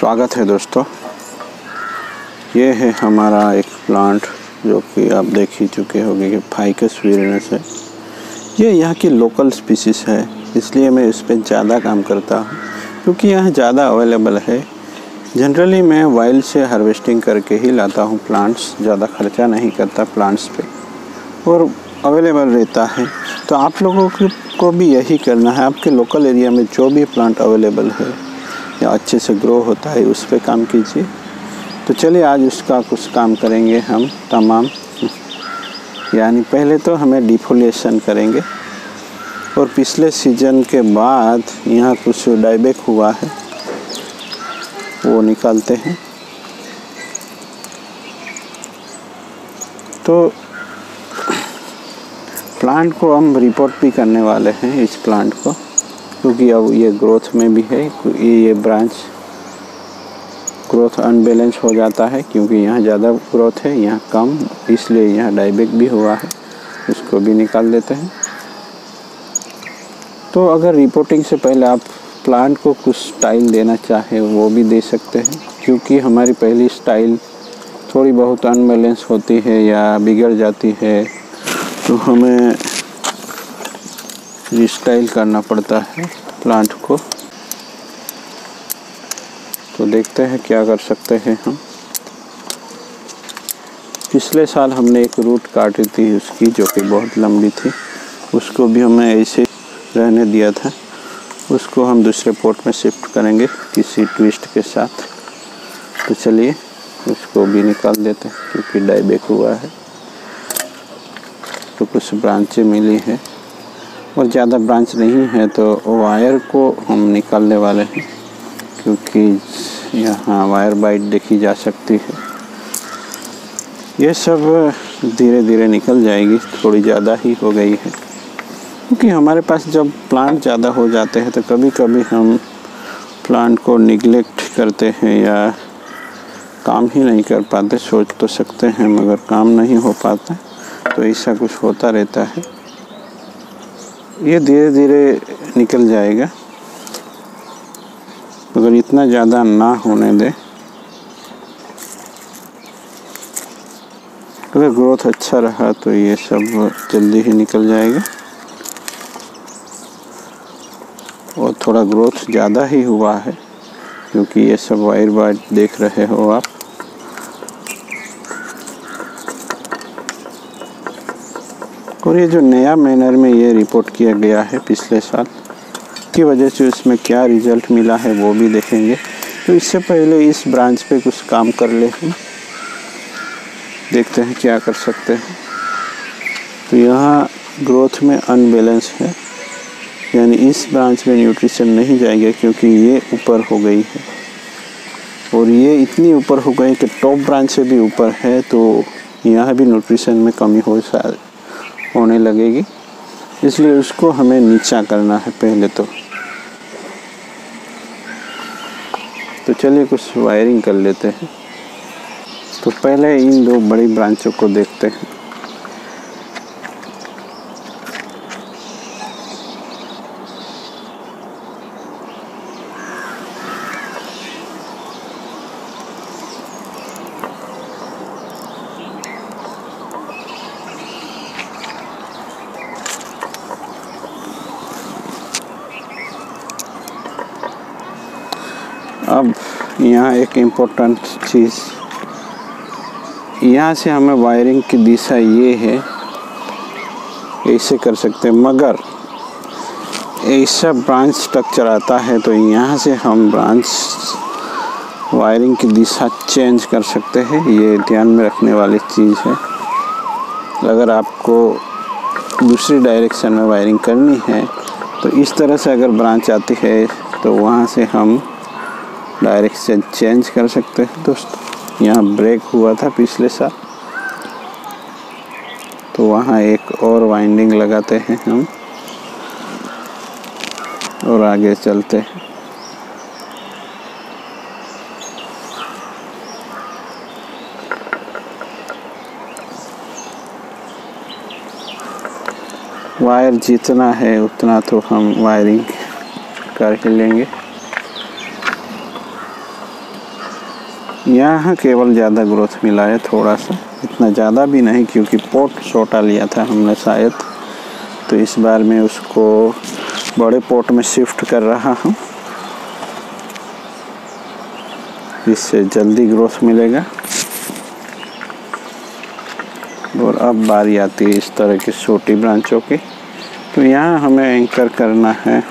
स्वागत है दोस्तों। ये है हमारा एक प्लांट जो कि आप देख ही चुके होंगे कि फाइकस विरिनस है। ये यहाँ की लोकल स्पीसीज़ है, इसलिए मैं इस पर ज़्यादा काम करता हूँ क्योंकि यहाँ ज़्यादा अवेलेबल है। जनरली मैं वाइल्ड से हार्वेस्टिंग करके ही लाता हूँ प्लांट्स, ज़्यादा खर्चा नहीं करता प्लांट्स पे और अवेलेबल रहता है। तो आप लोगों को भी यही करना है। आपके लोकल एरिया में जो भी प्लांट अवेलेबल है या अच्छे से ग्रो होता है उस पर काम कीजिए। तो चलिए आज उसका कुछ काम करेंगे हम तमाम। यानी पहले तो हमें डिफोलिएशन करेंगे और पिछले सीजन के बाद यहाँ कुछ डाइबैक हुआ है वो निकालते हैं। तो प्लांट को हम रिपोर्ट भी करने वाले हैं इस प्लांट को, क्योंकि अब ये ग्रोथ में भी है। ये ब्रांच ग्रोथ अनबैलेंस हो जाता है क्योंकि यहाँ ज़्यादा ग्रोथ है, यहाँ कम, इसलिए यहाँ डाइबैक भी हुआ है। उसको भी निकाल देते हैं। तो अगर रिपोर्टिंग से पहले आप प्लांट को कुछ स्टाइल देना चाहे वो भी दे सकते हैं, क्योंकि हमारी पहली स्टाइल थोड़ी बहुत अनबैलेंस होती है या बिगड़ जाती है तो हमें रिस्टाइल करना पड़ता है प्लांट को। तो देखते हैं क्या कर सकते हैं हम। पिछले साल हमने एक रूट काटी थी उसकी, जो कि बहुत लंबी थी, उसको भी हमें ऐसे रहने दिया था। उसको हम दूसरे पॉट में शिफ्ट करेंगे किसी ट्विस्ट के साथ। तो चलिए उसको भी निकाल देते हैं क्योंकि डाइबैक हुआ है। तो कुछ ब्रांचें मिली हैं और ज़्यादा ब्रांच नहीं है, तो वायर को हम निकालने वाले हैं क्योंकि यहाँ वायर बाइट देखी जा सकती है। ये सब धीरे धीरे निकल जाएगी, थोड़ी ज़्यादा ही हो गई है क्योंकि हमारे पास जब प्लांट ज़्यादा हो जाते हैं तो कभी कभी हम प्लांट को निगलेक्ट करते हैं या काम ही नहीं कर पाते। सोच तो सकते हैं मगर काम नहीं हो पाता, तो ऐसा कुछ होता रहता है। ये धीरे धीरे निकल जाएगा मगर इतना ज़्यादा ना होने दे। अगर ग्रोथ अच्छा रहा तो ये सब जल्दी ही निकल जाएगा। और थोड़ा ग्रोथ ज़्यादा ही हुआ है क्योंकि ये सब वायर बाइट देख रहे हो आप। और ये जो नया मैनर में ये रिपोर्ट किया गया है पिछले साल की वजह से उसमें क्या रिज़ल्ट मिला है वो भी देखेंगे। तो इससे पहले इस ब्रांच पे कुछ काम कर ले हम, देखते हैं क्या कर सकते हैं। तो यहाँ ग्रोथ में अनबैलेंस है, यानी इस ब्रांच में न्यूट्रिशन नहीं जाएगा क्योंकि ये ऊपर हो गई है और ये इतनी ऊपर हो गई कि टॉप ब्रांच से भी ऊपर है, तो यहाँ भी न्यूट्रिशन में कमी होने लगेगी। इसलिए उसको हमें नीचा करना है पहले तो चलिए कुछ वायरिंग कर लेते हैं। तो पहले इन दो बड़ी ब्रांचों को देखते हैं। अब यहाँ एक इम्पोर्टेंट चीज़, यहाँ से हमें वायरिंग की दिशा ये है, ऐसे कर सकते हैं। मगर ऐसा ब्रांच स्ट्रक्चर आता है तो यहाँ से हम ब्रांच वायरिंग की दिशा चेंज कर सकते हैं। ये ध्यान में रखने वाली चीज़ है। अगर आपको दूसरी डायरेक्शन में वायरिंग करनी है तो इस तरह से अगर ब्रांच आती है तो वहाँ से हम डायरेक्शन चेंज कर सकते हैं। दोस्तों यहाँ ब्रेक हुआ था पिछले साल, तो वहाँ एक और वाइंडिंग लगाते हैं हम और आगे चलते हैं। वायर जितना है उतना तो हम वायरिंग कर ही लेंगे। यहाँ केवल ज़्यादा ग्रोथ मिला है थोड़ा सा, इतना ज़्यादा भी नहीं, क्योंकि पॉट छोटा लिया था हमने शायद, तो इस बार मैं उसको बड़े पॉट में शिफ्ट कर रहा हूँ, इससे जल्दी ग्रोथ मिलेगा। और अब बारी आती है इस तरह की छोटी ब्रांचों की, तो यहाँ हमें एंकर करना है,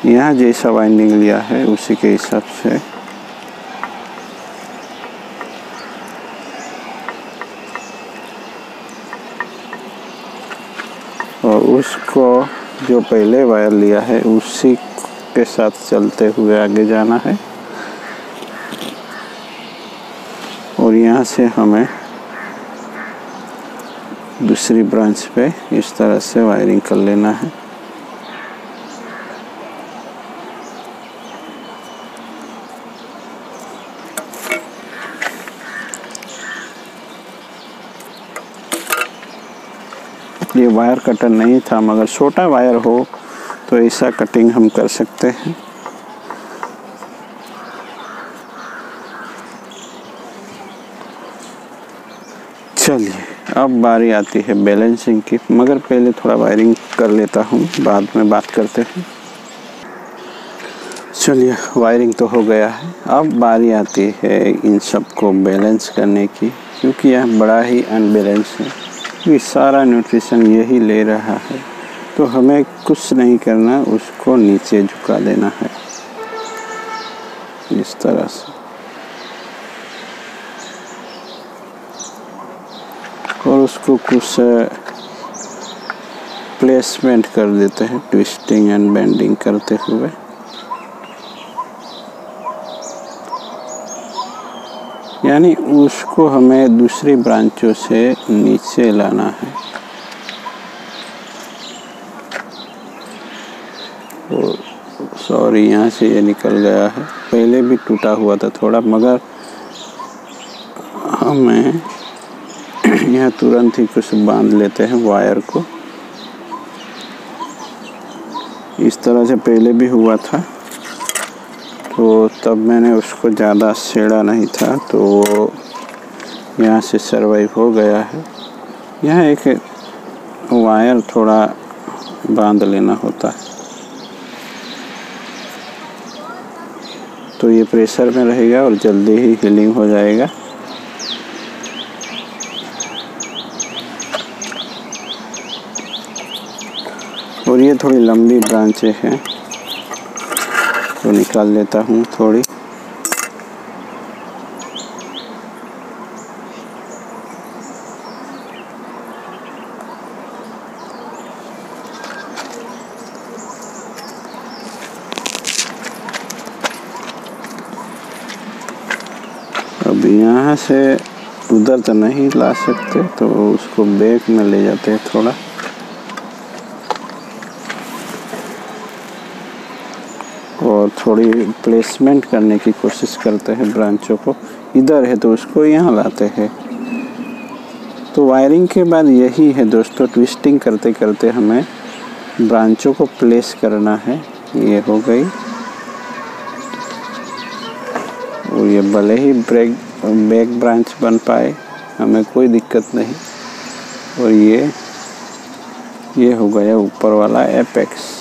यहाँ जैसा वाइंडिंग लिया है उसी के हिसाब से और उसको जो पहले वायर लिया है उसी के साथ चलते हुए आगे जाना है। और यहाँ से हमें दूसरी ब्रांच पे इस तरह से वायरिंग कर लेना है। ये वायर कटर नहीं था, मगर छोटा वायर हो तो ऐसा कटिंग हम कर सकते हैं। चलिए अब बारी आती है बैलेंसिंग की, मगर पहले थोड़ा वायरिंग कर लेता हूँ, बाद में बात करते हैं। चलिए वायरिंग तो हो गया है, अब बारी आती है इन सब को बैलेंस करने की, क्योंकि यह बड़ा ही अनबैलेंस है, क्योंकि सारा न्यूट्रिशन यही ले रहा है, तो हमें कुछ नहीं करना, उसको नीचे झुका देना है इस तरह से। और उसको कुछ प्लेसमेंट कर देते हैं, ट्विस्टिंग एंड बेंडिंग करते हुए। यानी उसको हमें दूसरी ब्रांचों से नीचे लाना है। सॉरी, यहाँ से ये निकल गया है, पहले भी टूटा हुआ था थोड़ा, मगर हमें यहाँ तुरंत ही कुछ बांध लेते हैं वायर को। इस तरह से पहले भी हुआ था, तो तब मैंने उसको ज़्यादा छेड़ा नहीं था, तो वो यहाँ से सरवाइव हो गया है। यहाँ एक वायर थोड़ा बांध लेना होता है, तो ये प्रेशर में रहेगा और जल्दी ही हीलिंग हो जाएगा। और ये थोड़ी लंबी ब्रांचें हैं, तो निकाल लेता हूँ थोड़ी। अब यहाँ से उधर तो नहीं ला सकते, तो उसको बैक में ले जाते हैं थोड़ा। और थोड़ी प्लेसमेंट करने की कोशिश करते हैं ब्रांचों को, इधर है तो उसको यहाँ लाते हैं। तो वायरिंग के बाद यही है दोस्तों, ट्विस्टिंग करते करते हमें ब्रांचों को प्लेस करना है। ये हो गई, और ये भले ही बैक ब्रांच बन पाए, हमें कोई दिक्कत नहीं। और ये हो गया ऊपर वाला एपेक्स,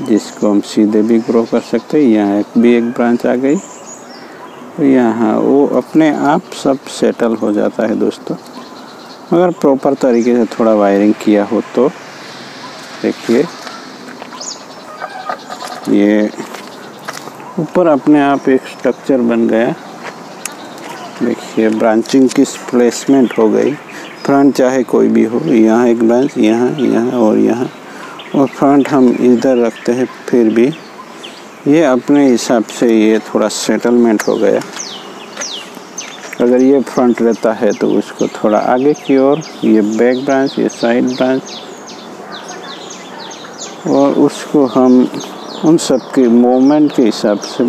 जिसको हम सीधे भी ग्रो कर सकते हैं। यहाँ एक ब्रांच आ गई, तो यहाँ वो अपने आप सब सेटल हो जाता है दोस्तों, मगर प्रॉपर तरीके से थोड़ा वायरिंग किया हो तो। देखिए ये ऊपर अपने आप एक स्ट्रक्चर बन गया। देखिए ब्रांचिंग की प्लेसमेंट हो गई, फ्रंट चाहे कोई भी हो, यहाँ एक ब्रांच, यहाँ और यहाँ, और फ्रंट हम इधर रखते हैं, फिर भी ये अपने हिसाब से ये थोड़ा सेटलमेंट हो गया। अगर ये फ्रंट रहता है तो उसको थोड़ा आगे की ओर, ये बैक ब्रांच, ये साइड ब्रांच, और उसको हम उन सब के मूवमेंट के हिसाब से,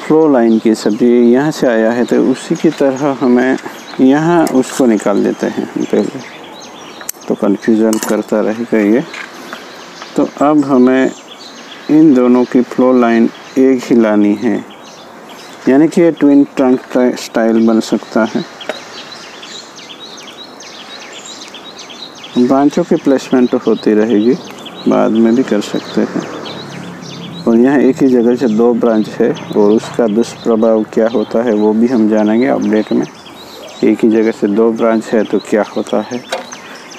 फ्लो लाइन के हिसाब से, यहाँ से आया है तो उसी की तरह हमें यहाँ उसको निकाल देते हैं पहले, तो कन्फ्यूज़न करता रहेगा ये। तो अब हमें इन दोनों की फ्लो लाइन एक ही लानी है, यानी कि ये ट्विन ट्रंक स्टाइल बन सकता है। ब्रांचों की प्लेसमेंट तो होती रहेगी, बाद में भी कर सकते हैं। और यहाँ एक ही जगह से 2 ब्रांच है और उसका दुष्प्रभाव क्या होता है वो भी हम जानेंगे अपडेट में। एक ही जगह से 2 ब्रांच है तो क्या होता है।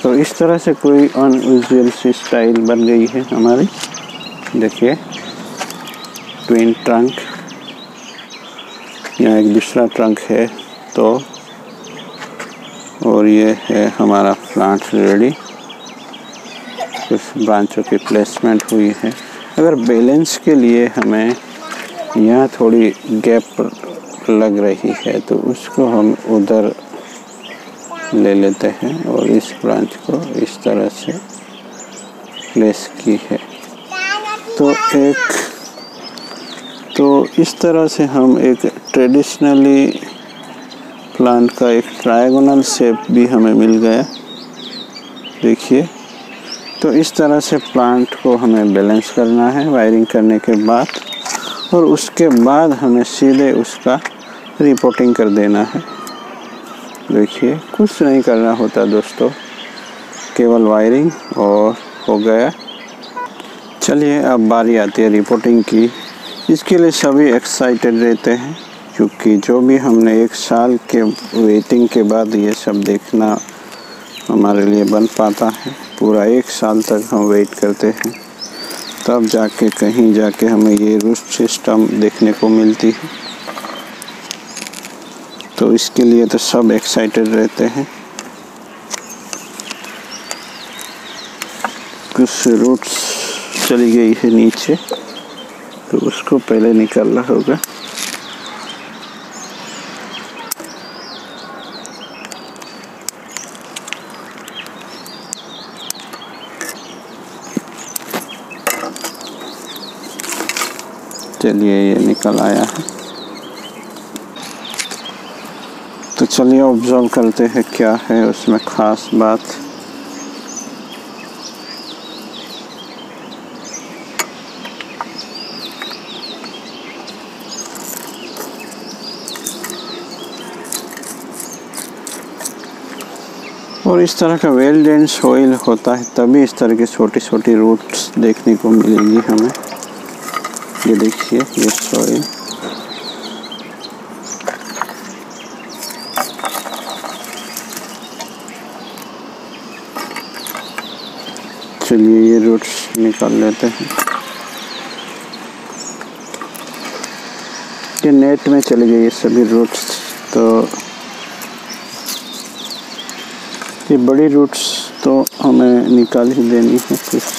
तो इस तरह से कोई अनयूजुअल सी स्टाइल बन गई है हमारी। देखिए ट्विन ट्रंक, यहाँ एक दूसरा ट्रंक है तो, और ये है हमारा प्लांट रेडी। कुछ ब्रांचों की प्लेसमेंट हुई है। अगर बैलेंस के लिए हमें यहाँ थोड़ी गैप लग रही है तो उसको हम उधर ले लेते हैं और इस ब्रांच को इस तरह से प्लेस की है। तो इस तरह से हम एक ट्रेडिशनली प्लांट का एक ट्रायगोनल शेप भी हमें मिल गया। देखिए, तो इस तरह से प्लांट को हमें बैलेंस करना है वायरिंग करने के बाद, और उसके बाद हमें सीधे उसका रिपोर्टिंग कर देना है। देखिए, कुछ नहीं करना होता दोस्तों, केवल वायरिंग और हो गया। चलिए अब बारी आती है रिपोर्टिंग की। इसके लिए सभी एक्साइटेड रहते हैं क्योंकि जो भी हमने 1 साल के वेटिंग के बाद ये सब देखना हमारे लिए बन पाता है। पूरा 1 साल तक हम वेट करते हैं, तब जाके कहीं जाके हमें ये रूट सिस्टम देखने को मिलती है। तो इसके लिए तो सब एक्साइटेड रहते हैं। कुछ रूट्स चली गई है नीचे, तो उसको पहले निकालना होगा। चलिए, ये निकल आया है। तो चलिए ऑब्जर्व करते हैं क्या है उसमें ख़ास बात। और इस तरह का वेल ड्रेन सॉइल होता है तभी इस तरह की छोटी छोटी रूट्स देखने को मिलेंगी हमें। ये देखिए, ये सॉइल चलिए ये रूट्स निकाल लेते हैं। ये नेट में चले गए ये सभी रूट्स, तो ये बड़ी रूट्स तो हमें निकाल ही देनी है कुछ।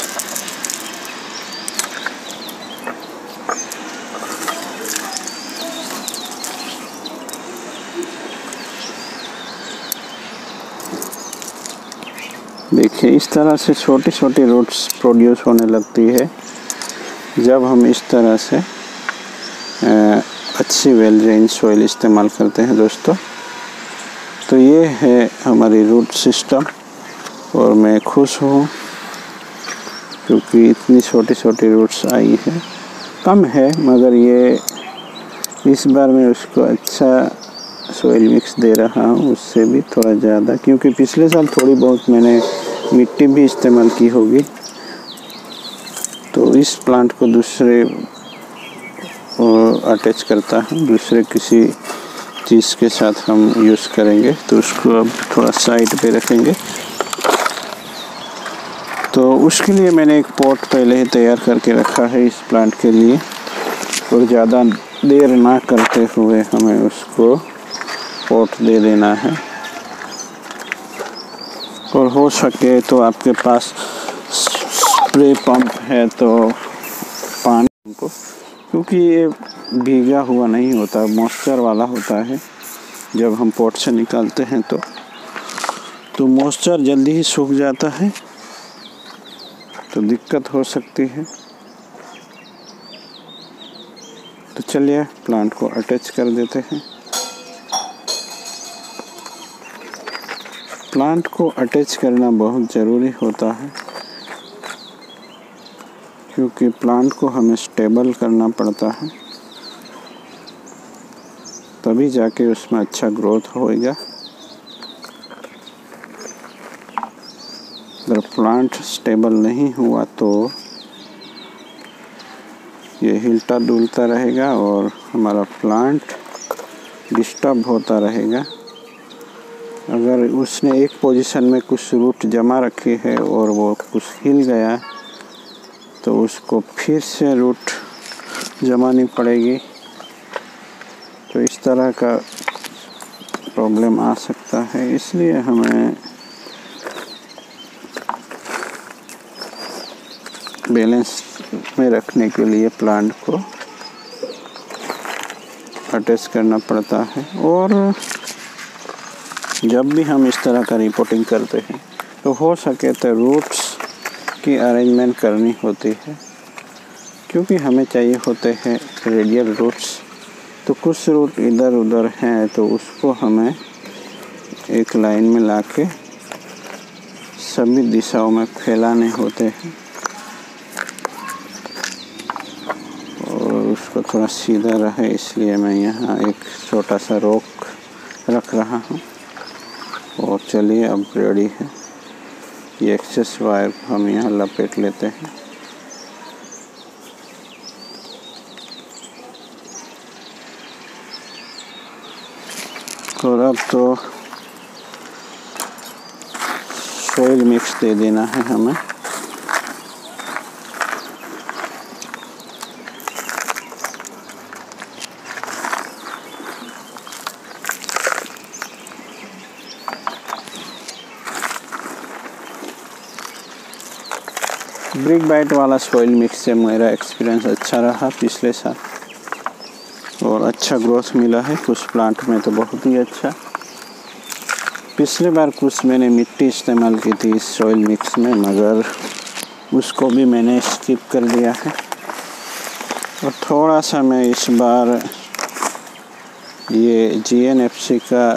देखिए, इस तरह से छोटी छोटी रूट्स प्रोड्यूस होने लगती है जब हम इस तरह से अच्छी वेल ड्रेन सॉइल इस्तेमाल करते हैं दोस्तों। तो ये है हमारी रूट सिस्टम और मैं खुश हूँ क्योंकि इतनी छोटी छोटी रूट्स आई है। कम है मगर ये इस बार मैं उसको अच्छा सॉइल मिक्स दे रहा हूँ, उससे भी थोड़ा ज़्यादा, क्योंकि पिछले साल थोड़ी बहुत मैंने मिट्टी भी इस्तेमाल की होगी। तो इस प्लांट को दूसरे अटैच करता हूँ, दूसरे किसी चीज़ के साथ हम यूज़ करेंगे। तो उसको अब थोड़ा साइड पे रखेंगे। तो उसके लिए मैंने एक पॉट पहले ही तैयार करके रखा है इस प्लांट के लिए, और ज़्यादा देर ना करते हुए हमें उसको पॉट दे देना है। और हो सके तो आपके पास स्प्रे पंप है तो पानी को, क्योंकि ये भीगा हुआ नहीं होता, मॉइस्चर वाला होता है। जब हम पॉट से निकालते हैं तो मॉइस्चर जल्दी ही सूख जाता है, तो दिक्कत हो सकती है। तो चलिए प्लांट को अटैच कर देते हैं। प्लांट को अटैच करना बहुत ज़रूरी होता है क्योंकि प्लांट को हमें स्टेबल करना पड़ता है, तभी जाके उसमें अच्छा ग्रोथ होएगा। अगर प्लांट स्टेबल नहीं हुआ तो ये हिलता डुलता रहेगा और हमारा प्लांट डिस्टर्ब होता रहेगा। अगर उसने एक पोजीशन में कुछ रूट जमा रखी है और वो कुछ हिल गया तो उसको फिर से रूट जमानी पड़ेगी, तो इस तरह का प्रॉब्लम आ सकता है। इसलिए हमें बैलेंस में रखने के लिए प्लांट को अटैच करना पड़ता है। और जब भी हम इस तरह का रिपोर्टिंग करते हैं तो हो सके तो रूट्स की अरेंजमेंट करनी होती है, क्योंकि हमें चाहिए होते हैं रेडियल रूट्स। तो कुछ रूट इधर उधर हैं तो उसको हमें एक लाइन में लाके सभी दिशाओं में फैलाने होते हैं और उसको थोड़ा सीधा रहे, इसलिए मैं यहाँ एक छोटा सा रोक रख रहा हूँ। और चलिए अब रेडी है। ये एक्सेस वायर को हम यहाँ लपेट लेते हैं। और अब तो सॉइल मिक्स दे देना है हमें। ब्रिक बाइट वाला सॉइल मिक्स से मेरा एक्सपीरियंस अच्छा रहा पिछले साल और अच्छा ग्रोथ मिला है कुछ प्लांट में तो बहुत ही अच्छा। पिछले बार कुछ मैंने मिट्टी इस्तेमाल की थी इस सॉइल मिक्स में, मगर उसको भी मैंने स्किप कर दिया है। और थोड़ा सा मैं इस बार ये GNFC का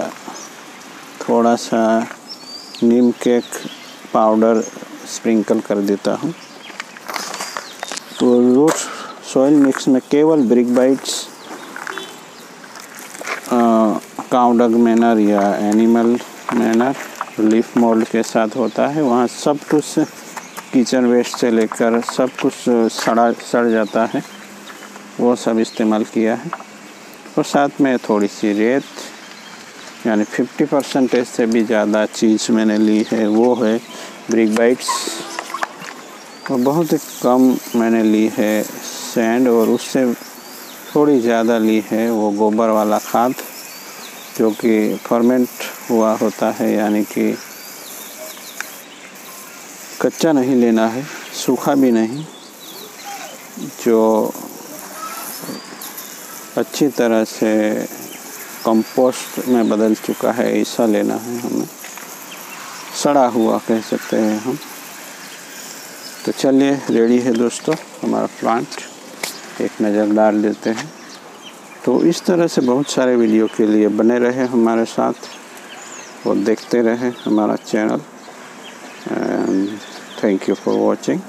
थोड़ा सा नीम केक पाउडर स्प्रिंकल कर देता हूँ। तो रूट सॉइल मिक्स में केवल brick bytes, cow dung manner या एनिमल मैनर, लीफ मोल्ड के साथ होता है। वहाँ सब कुछ किचन वेस्ट से लेकर सब कुछ सड़ जाता है, वो सब इस्तेमाल किया है। और साथ में थोड़ी सी रेत, यानी 50% से भी ज़्यादा चीज़ मैंने ली है वो है ब्रिक बाइट्स। और बहुत ही कम मैंने ली है सैंड, और उससे थोड़ी ज़्यादा ली है वो गोबर वाला खाद जो कि फर्मेंट हुआ होता है, यानी कि कच्चा नहीं लेना है, सूखा भी नहीं, जो अच्छी तरह से कंपोस्ट में बदल चुका है ऐसा लेना है हमें, सड़ा हुआ कह सकते हैं हम। तो चलिए रेडी है दोस्तों हमारा प्लांट, एक नज़र डाल देते हैं। तो इस तरह से बहुत सारे वीडियो के लिए बने रहे हमारे साथ और देखते रहे हमारा channel. And thank you for watching.